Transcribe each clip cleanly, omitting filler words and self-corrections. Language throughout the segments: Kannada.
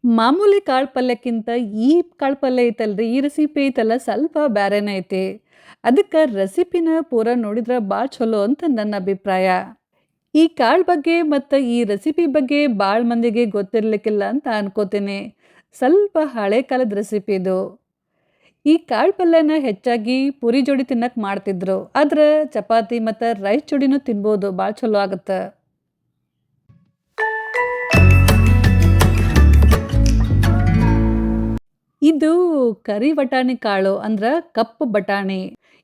ಮಾಮೂಲಿ ಕಾಳು ಪಲ್ಯಕ್ಕಿಂತ ಈ ಕಾಳು ಪಲ್ಯ ಐತಲ್ರಿ, ಈ ರೆಸಿಪಿ ಐತಲ್ಲ ಸ್ವಲ್ಪ ಬ್ಯಾರೇನೇ ಐತಿ. ಅದಕ್ಕೆ ರೆಸಿಪಿನ ಪೂರಾ ನೋಡಿದ್ರೆ ಭಾಳ ಚಲೋ ಅಂತ ನನ್ನ ಅಭಿಪ್ರಾಯ. ಈ ಕಾಳು ಬಗ್ಗೆ ಮತ್ತು ಈ ರೆಸಿಪಿ ಬಗ್ಗೆ ಭಾಳ ಮಂದಿಗೆ ಗೊತ್ತಿರ್ಲಿಕ್ಕಿಲ್ಲ ಅಂತ ಅನ್ಕೋತೀನಿ. ಸ್ವಲ್ಪ ಹಳೆ ಕಾಲದ ರೆಸಿಪಿ ಇದು. ಈ ಕಾಳು ಪಲ್ಯನ ಹೆಚ್ಚಾಗಿ ಪೂರಿ ಜೋಡಿ ತಿನ್ನಕ್ಕೆ ಮಾಡ್ತಿದ್ರು. ಆದ್ರೆ ಚಪಾತಿ ಮತ್ತು ರೈಸ್ ಜೋಡಿನೂ ತಿನ್ಬೋದು, ಭಾಳ ಚಲೋ ಆಗುತ್ತೆ. ಇದು ಕರಿ ಬಟಾಣಿ ಕಾಳು ಅಂದ್ರೆ ಕಪ್ಪು ಬಟಾಣಿ.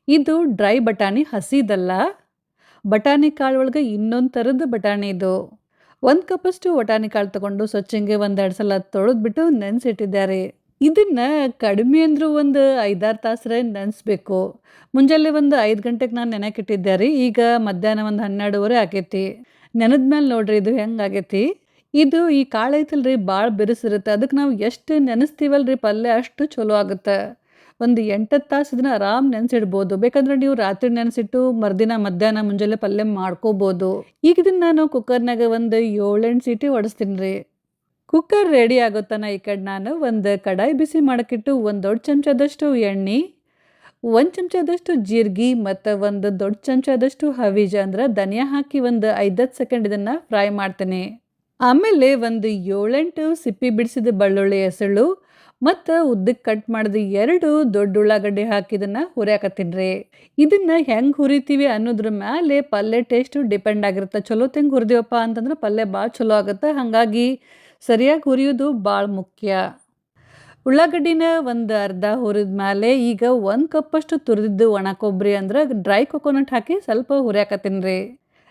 ಇದು ಡ್ರೈ ಬಟಾಣಿ, ಹಸಿದಲ್ಲ. ಬಟಾಣಿ ಕಾಳು ಒಳಗೆ ಇನ್ನೊಂದು ಥರದ ಬಟಾಣಿ ಇದು. 1 ಕಪ್ಪಷ್ಟು ಬಟಾಣಿ ಕಾಳು ತಗೊಂಡು ಸ್ವಚ್ಛಂಗೆ ಒಂದೆರಡು ಸಲ ತೊಳೆದ್ಬಿಟ್ಟು ನೆನೆಸಿಟ್ಟಿದ್ದಾರೆ. ಇದನ್ನ ಕಡಿಮೆ ಅಂದ್ರೂ ಒಂದು 5-6 ತಾಸ್ರೆ ನೆನೆಸ್ಬೇಕು. ಮುಂಜಾನೆ ಒಂದು 5 ಗಂಟೆಗೆ ನಾನು ನೆನೆಯಕ್ಕಿಟ್ಟಿದ್ದೆ ರೀ. ಈಗ ಮಧ್ಯಾಹ್ನ ಒಂದು 12:30 ಆಗೈತಿ. ನೆನೆದ್ಮೇಲೆ ನೋಡ್ರಿ ಇದು ಹೆಂಗಾಗೈತಿ. ಇದು ಈ ಕಾಳು ಐತಲ್ರಿ ಭಾಳ ಬಿರುಸಿರುತ್ತೆ. ಅದಕ್ಕೆ ನಾವು ಎಷ್ಟು ನೆನೆಸ್ತೀವಲ್ರಿ ಪಲ್ಯ ಅಷ್ಟು ಚಲೋ ಆಗುತ್ತೆ. ಒಂದು 8 ತಾಸು ಇದನ್ನ ಆರಾಮ್ ನೆನೆಸಿಡ್ಬೋದು. ಬೇಕಂದ್ರೆ ನೀವು ರಾತ್ರಿ ನೆನೆಸಿಟ್ಟು ಮರುದಿನ ಮಧ್ಯಾಹ್ನ ಮುಂಜಾನೆ ಪಲ್ಯ ಮಾಡ್ಕೋಬೋದು. ಈಗ ಇದನ್ನ ನಾನು ಕುಕ್ಕರ್ನಾಗ ಒಂದು 7-8 ಸೀಟಿ ಹೊಡೆಸ್ತೀನಿ ರೀ. ಕುಕ್ಕರ್ ರೆಡಿ ಆಗೋ ತನಕ ಈ ಕಡೆ ನಾನು ಒಂದು ಕಡಾಯಿ ಬಿಸಿ ಮಾಡೋಕ್ಕಿಟ್ಟು ಒಂದು ದೊಡ್ಡ ಚಮಚದಷ್ಟು ಎಣ್ಣೆ, 1 ಚಮಚದಷ್ಟು ಜೀರಿಗೆ ಮತ್ತು ಒಂದು ದೊಡ್ಡ ಚಮಚದಷ್ಟು ಹವೀಜ ಅಂದ್ರೆ ಧನಿಯಾ ಹಾಕಿ ಒಂದು 5-10 ಸೆಕೆಂಡ್ ಇದನ್ನು ಫ್ರೈ ಮಾಡ್ತೀನಿ. ಆಮೇಲೆ ಒಂದು 7-8 ಸಿಪ್ಪಿ ಬಿಡಿಸಿದ ಬೆಳ್ಳುಳ್ಳಿ ಎಸಳು ಮತ್ತು ಉದ್ದಕ್ಕೆ ಕಟ್ ಮಾಡಿದ 2 ದೊಡ್ಡ ಉಳ್ಳಾಗಡ್ಡಿ ಹಾಕಿ ಇದನ್ನು ಹುರಿಯಾಕತ್ತೀನಿ ರೀ. ಇದನ್ನು ಹೆಂಗೆ ಹುರಿತೀವಿ ಅನ್ನೋದ್ರ ಮೇಲೆ ಪಲ್ಯ ಟೇಸ್ಟು ಡಿಪೆಂಡ್ ಆಗಿರುತ್ತೆ. ಚಲೋ ತೆಂಗೆ ಹುರಿದೀವಪ್ಪ ಅಂತಂದ್ರೆ ಪಲ್ಯ ಭಾಳ ಚಲೋ ಆಗುತ್ತೆ. ಹಾಗಾಗಿ ಸರಿಯಾಗಿ ಹುರಿಯೋದು ಭಾಳ ಮುಖ್ಯ. ಉಳ್ಳಾಗಡ್ಡಿನ ಒಂದು ಅರ್ಧ ಹುರಿದ ಮೇಲೆ ಈಗ 1 ಕಪ್ಪಷ್ಟು ತುರಿದಿದ್ದು ಒಣ ಕೊಬ್ಬರಿ ಅಂದ್ರೆ ಡ್ರೈ ಕೊಕೊನಟ್ ಹಾಕಿ ಸ್ವಲ್ಪ ಹುರಿಯಾಕತ್ತೀನಿ ರೀ.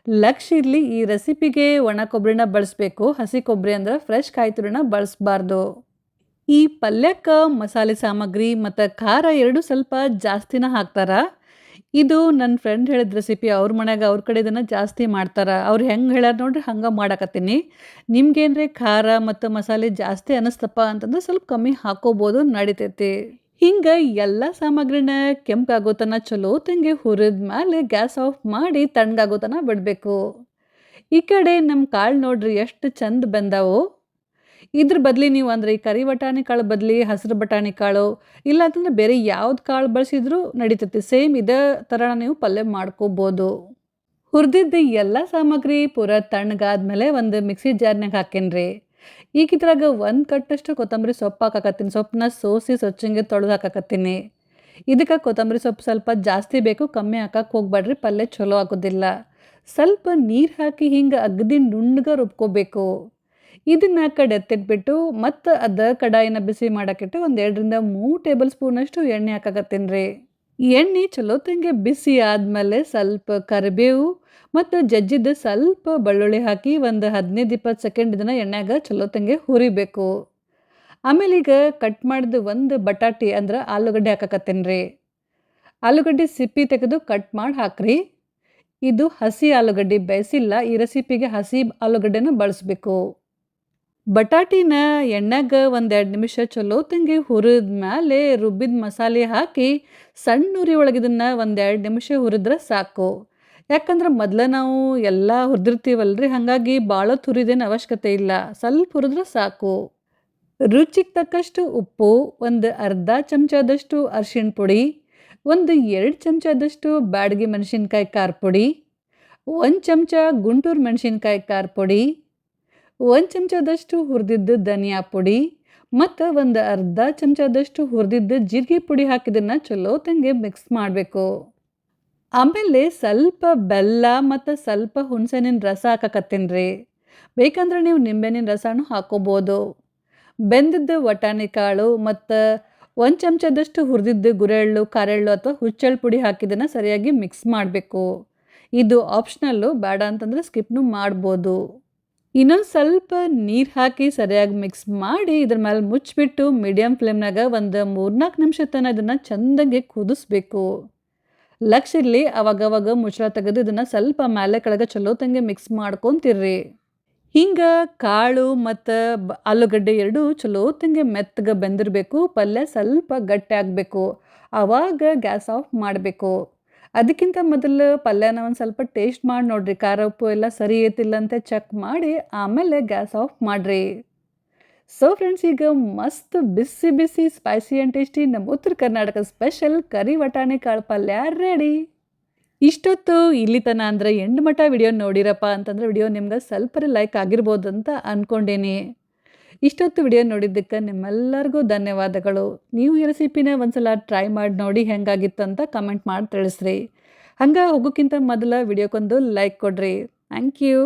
ಲಕ್ಷ್ಯ ಇರಲಿ, ಈ ರೆಸಿಪಿಗೆ ಒಣ ಕೊಬ್ಬರಿನ ಬಳಸಬೇಕು. ಹಸಿ ಕೊಬ್ಬರಿ ಅಂದ್ರೆ ಫ್ರೆಶ್ ಕಾಯಿ ತುರಿನ ಬಳಸಬಾರ್ದು. ಈ ಪಲ್ಯಕ್ಕೆ ಮಸಾಲೆ ಸಾಮಗ್ರಿ ಮತ್ತು ಖಾರ ಎರಡೂ ಸ್ವಲ್ಪ ಜಾಸ್ತಿನ ಹಾಕ್ತಾರೆ. ಇದು ನನ್ನ ಫ್ರೆಂಡ್ ಹೇಳಿದ ರೆಸಿಪಿ. ಅವ್ರ ಮನ್ಯಾಗ ಅವ್ರ ಕಡೆ ಇದನ್ನು ಜಾಸ್ತಿ ಮಾಡ್ತಾರೆ. ಅವ್ರು ಹೆಂಗೆ ಹೇಳ್ಯಾರ ನೋಡ್ರಿ ಹಂಗೆ ಮಾಡಾಕತ್ತೀನಿ. ನಿಮ್ಗೇನ್ರಿ ಖಾರ ಮತ್ತು ಮಸಾಲೆ ಜಾಸ್ತಿ ಅನ್ನಿಸ್ತಪ್ಪ ಅಂತಂದ್ರೆ ಸ್ವಲ್ಪ ಕಮ್ಮಿ ಹಾಕೋಬೋದು, ನಡಿತೈತಿ. ಹಿಂಗೆ ಎಲ್ಲ ಸಾಮಗ್ರಿನ ಕೆಂಪಾಗೋ ತನಕ ಚಲೋ ತಂಗೆ ಹುರಿದ ಮೇಲೆ ಗ್ಯಾಸ್ ಆಫ್ ಮಾಡಿ ತಣ್ಣಗಾಗೋ ತನಕ ಬಿಡಬೇಕು. ಈ ಕಡೆ ನಮ್ಮ ಕಾಳು ನೋಡ್ರಿ ಎಷ್ಟು ಚಂದ ಬೆಂದಾವು. ಇದ್ರ ಬದಲಿ ನೀವು ಅಂದ್ರೆ ಈ ಕರಿ ಬಟಾಣಿ ಕಾಳು ಬದಲಿ ಹಸಿರು ಬಟಾಣಿ ಕಾಳು ಇಲ್ಲ ಅಂತಂದ್ರೆ ಬೇರೆ ಯಾವ್ದು ಕಾಳು ಬಳಸಿದ್ರು ನಡೀತೈತಿ. ಸೇಮ್ ಇದೇ ಥರ ನೀವು ಪಲ್ಯ ಮಾಡ್ಕೋಬೋದು. ಹುರಿದಿದ್ದು ಎಲ್ಲ ಸಾಮಗ್ರಿ ಪೂರ ತಣ್ಣಗಾದ್ಮೇಲೆ ಒಂದು ಮಿಕ್ಸಿ ಜಾರ್ನಾಗ ಹಾಕೇನ್ರಿ. ಈಗ ಇದ್ರಾಗ 1 ಕಟ್ಟಷ್ಟು ಕೊತ್ತಂಬರಿ ಸೊಪ್ಪು ಹಾಕಾಕತ್ತೀನಿ. ಸೊಪ್ಪನ್ನ ಸೋಸಿ ಸ್ವಚ್ಛಂಗೆ ತೊಳೆದು ಹಾಕಾಕತ್ತೀನಿ. ಇದಕ್ಕೆ ಕೊತ್ತಂಬರಿ ಸೊಪ್ಪು ಸ್ವಲ್ಪ ಜಾಸ್ತಿ ಬೇಕು, ಕಮ್ಮಿ ಹಾಕಕ್ಕೆ ಹೋಗ್ಬೇಡ್ರಿ, ಪಲ್ಯ ಚಲೋ ಆಗೋದಿಲ್ಲ. ಸ್ವಲ್ಪ ನೀರು ಹಾಕಿ ಹಿಂಗೆ ಅಗದಿ ನುಣ್ಣಗೆ ರುಬ್ಕೋಬೇಕು. ಇದನ್ನ ಕಡೆ ಎತ್ತಿಟ್ಬಿಟ್ಟು ಮತ್ತು ಕಡಾಯಿನ ಬಿಸಿ ಮಾಡೋಕ್ಕಿಟ್ಟು ಒಂದು 2-3 ಟೇಬಲ್ ಸ್ಪೂನಷ್ಟು ಎಣ್ಣೆ ಹಾಕಾಕತ್ತೀನಿ ರೀ. ಎಣ್ಣೆ ಚಲೋ ತಂಗೆ ಬಿಸಿ ಆದಮೇಲೆ ಸ್ವಲ್ಪ ಕರಿಬೇವು ಮತ್ತು ಜಜ್ಜಿದ ಸ್ವಲ್ಪ ಬೆಳ್ಳುಳ್ಳಿ ಹಾಕಿ ಒಂದು 15-20 ಸೆಕೆಂಡ್ ಇದನ್ನು ಎಣ್ಣೆಗೆ ಚಲೋ ತಂಗೆ ಹುರಿಬೇಕು. ಆಮೇಲೆ ಈಗ ಕಟ್ ಮಾಡಿದ ಒಂದು ಬಟಾಟಿ ಅಂದ್ರೆ ಆಲೂಗಡ್ಡೆ ಹಾಕಾಕತ್ತೀನಿ ರೀ. ಆಲೂಗಡ್ಡೆ ಸಿಪ್ಪಿ ತೆಗೆದು ಕಟ್ ಮಾಡಿ ಹಾಕ್ರಿ. ಇದು ಹಸಿ ಆಲೂಗಡ್ಡೆ, ಬೇಯಿಸಿಲ್ಲ. ಈ ರೆಸಿಪಿಗೆ ಹಸಿ ಆಲೂಗಡ್ಡೆನ ಬಳಸಬೇಕು. ಬಟಾಟಿನ ಎಣ್ಣೆಗ ಒಂದು 2 ನಿಮಿಷ ಚಲೋ ತಂಗಿ ಹುರಿದ ಮೇಲೆ ರುಬ್ಬಿದ ಮಸಾಲೆ ಹಾಕಿ ಸಣ್ಣ ಉರಿ ಒಳಗೆ ಇದನ್ನು ಒಂದು 2 ನಿಮಿಷ ಹುರಿದ್ರೆ ಸಾಕು. ಯಾಕಂದ್ರೆ ಮೊದಲೇ ನಾವು ಎಲ್ಲ ಹುರಿದಿರ್ತೀವಲ್ರಿ, ಹಾಗಾಗಿ ಭಾಳ ಹುರಿದೇನು ಅವಶ್ಯಕತೆ ಇಲ್ಲ. ಸ್ವಲ್ಪ ಹುರಿದ್ರೆ ಸಾಕು. ರುಚಿಗೆ ತಕ್ಕಷ್ಟು ಉಪ್ಪು, ಒಂದು ಅರ್ಧ ಚಮಚದಷ್ಟು ಅರಿಶಿಣ ಪುಡಿ, ಒಂದು 2 ಚಮಚದಷ್ಟು ಬ್ಯಾಡಗಿ ಮೆಣಸಿನ್ಕಾಯಿ ಖಾರ ಪುಡಿ, 1 ಚಮಚ ಗುಂಟೂರು ಮೆಣಸಿನ್ಕಾಯಿ ಖಾರ ಪುಡಿ, 1 ಚಮಚದಷ್ಟು ಹುರಿದಿದ್ದು ಧನಿಯಾ ಪುಡಿ ಮತ್ತು ಒಂದು ಅರ್ಧ ಚಮಚದಷ್ಟು ಹುರಿದಿದ್ದು ಜೀರಿಗೆ ಪುಡಿ ಹಾಕಿದ್ದನ್ನು ಚಲೋ ತಂಗೆ ಮಿಕ್ಸ್ ಮಾಡಬೇಕು. ಆಮೇಲೆ ಸ್ವಲ್ಪ ಬೆಲ್ಲ ಮತ್ತು ಸ್ವಲ್ಪ ಹುಣಸೆಹಣ್ಣಿನ ರಸ ಹಾಕಾಕತ್ತೀನಿ ರೀ. ಬೇಕಂದ್ರೆ ನೀವು ನಿಂಬೆಹಣ್ಣಿನ ರಸನೂ ಹಾಕೋಬೋದು. ಬೆಂದಿದ್ದು ವಟಾಣಿ ಕಾಳು ಮತ್ತು 1 ಚಮಚದಷ್ಟು ಹುರಿದಿದ್ದು ಗುರೆಳ್ಳು, ಕಾರೆಳ್ಳು ಅಥವಾ ಹುಚ್ಚೆಳ್ಳು ಪುಡಿ ಹಾಕಿದ್ದನ್ನು ಸರಿಯಾಗಿ ಮಿಕ್ಸ್ ಮಾಡಬೇಕು. ಇದು ಆಪ್ಷನಲ್ಲು, ಬೇಡ ಅಂತಂದರೆ ಸ್ಕಿಪ್ನು ಮಾಡ್ಬೋದು. ಇನ್ನೊಂದು ಸ್ವಲ್ಪ ನೀರು ಹಾಕಿ ಸರಿಯಾಗಿ ಮಿಕ್ಸ್ ಮಾಡಿ ಇದ್ರ ಮೇಲೆ ಮುಚ್ಚಿಬಿಟ್ಟು ಮೀಡಿಯಮ್ ಫ್ಲೇಮ್ನಾಗ ಒಂದು 3-4 ನಿಮಿಷ ತನಕ ಇದನ್ನು ಚೆಂದಾಗಿ ಕುದಿಸ್ಬೇಕು. ಲಕ್ಷ್ಯ ಇರಲಿ, ಅವಾಗವಾಗ ಮುಚ್ಚಳ ತೆಗೆದು ಇದನ್ನು ಸ್ವಲ್ಪ ಮೇಲೆ ಕೆಳಗೆ ಚಲೋ ತಂಗೆ ಮಿಕ್ಸ್ ಮಾಡ್ಕೊತಿರ್ರಿ. ಹಿಂಗೆ ಕಾಳು ಮತ್ತು ಆಲೂಗಡ್ಡೆ ಎರಡೂ ಚಲೋ ತಂಗೆ ಮೆತ್ತಗೆ ಬೆಂದಿರಬೇಕು. ಪಲ್ಯ ಸ್ವಲ್ಪ ಗಟ್ಟಿ ಆಗಬೇಕು. ಆವಾಗ ಗ್ಯಾಸ್ ಆಫ್ ಮಾಡಬೇಕು. ಅದಕ್ಕಿಂತ ಮೊದಲು ಪಲ್ಯನ ಒಂದು ಸ್ವಲ್ಪ ಟೇಸ್ಟ್ ಮಾಡಿ ನೋಡಿರಿ. ಖಾರ ಉಪ್ಪು ಎಲ್ಲ ಸರಿ ಐತಿಲ್ಲ ಅಂತ ಚೆಕ್ ಮಾಡಿ ಆಮೇಲೆ ಗ್ಯಾಸ್ ಆಫ್ ಮಾಡಿರಿ. ಸೊ ಫ್ರೆಂಡ್ಸ್, ಈಗ ಮಸ್ತ್ ಬಿಸಿ ಬಿಸಿ ಸ್ಪೈಸಿ ಆ್ಯಂಡ್ ಟೇಸ್ಟಿ ನಮ್ಮ ಉತ್ತರ ಕರ್ನಾಟಕ ಸ್ಪೆಷಲ್ ಕರಿ ವಟಾಣಿ ಕಾಳು ಪಲ್ಯ ರೆಡಿ. ಇಷ್ಟೊತ್ತು ಇಲ್ಲಿ ತನ ಅಂದರೆ ಎಂಡ್ ಮಟ ವಿಡಿಯೋ ನೋಡಿರಪ್ಪ ಅಂತಂದ್ರೆ ವಿಡಿಯೋ ನಿಮ್ಗೆ ಸ್ವಲ್ಪ ಲೈಕ್ ಆಗಿರ್ಬೋದು ಅಂತ ಅಂದ್ಕೊಂಡೇನಿ. ಇಷ್ಟೊತ್ತು ವಿಡಿಯೋ ನೋಡಿದ್ದಕ್ಕೆ ನಿಮ್ಮೆಲ್ಲರಿಗೂ ಧನ್ಯವಾದಗಳು. ನೀವು ಈ ರೆಸಿಪಿನ ಒಂದ್ಸಲ ಟ್ರೈ ಮಾಡಿ ನೋಡಿ ಹೆಂಗಾಗಿತ್ತು ಅಂತ ಕಮೆಂಟ್ ಮಾಡಿ ತಿಳಿಸ್ರಿ. ಹಂಗೆ ಹೋಗೋಕ್ಕಿಂತ ಮೊದಲು ವಿಡಿಯೋಕ್ಕೊಂದು ಲೈಕ್ ಕೊಡ್ರಿ. Thank you.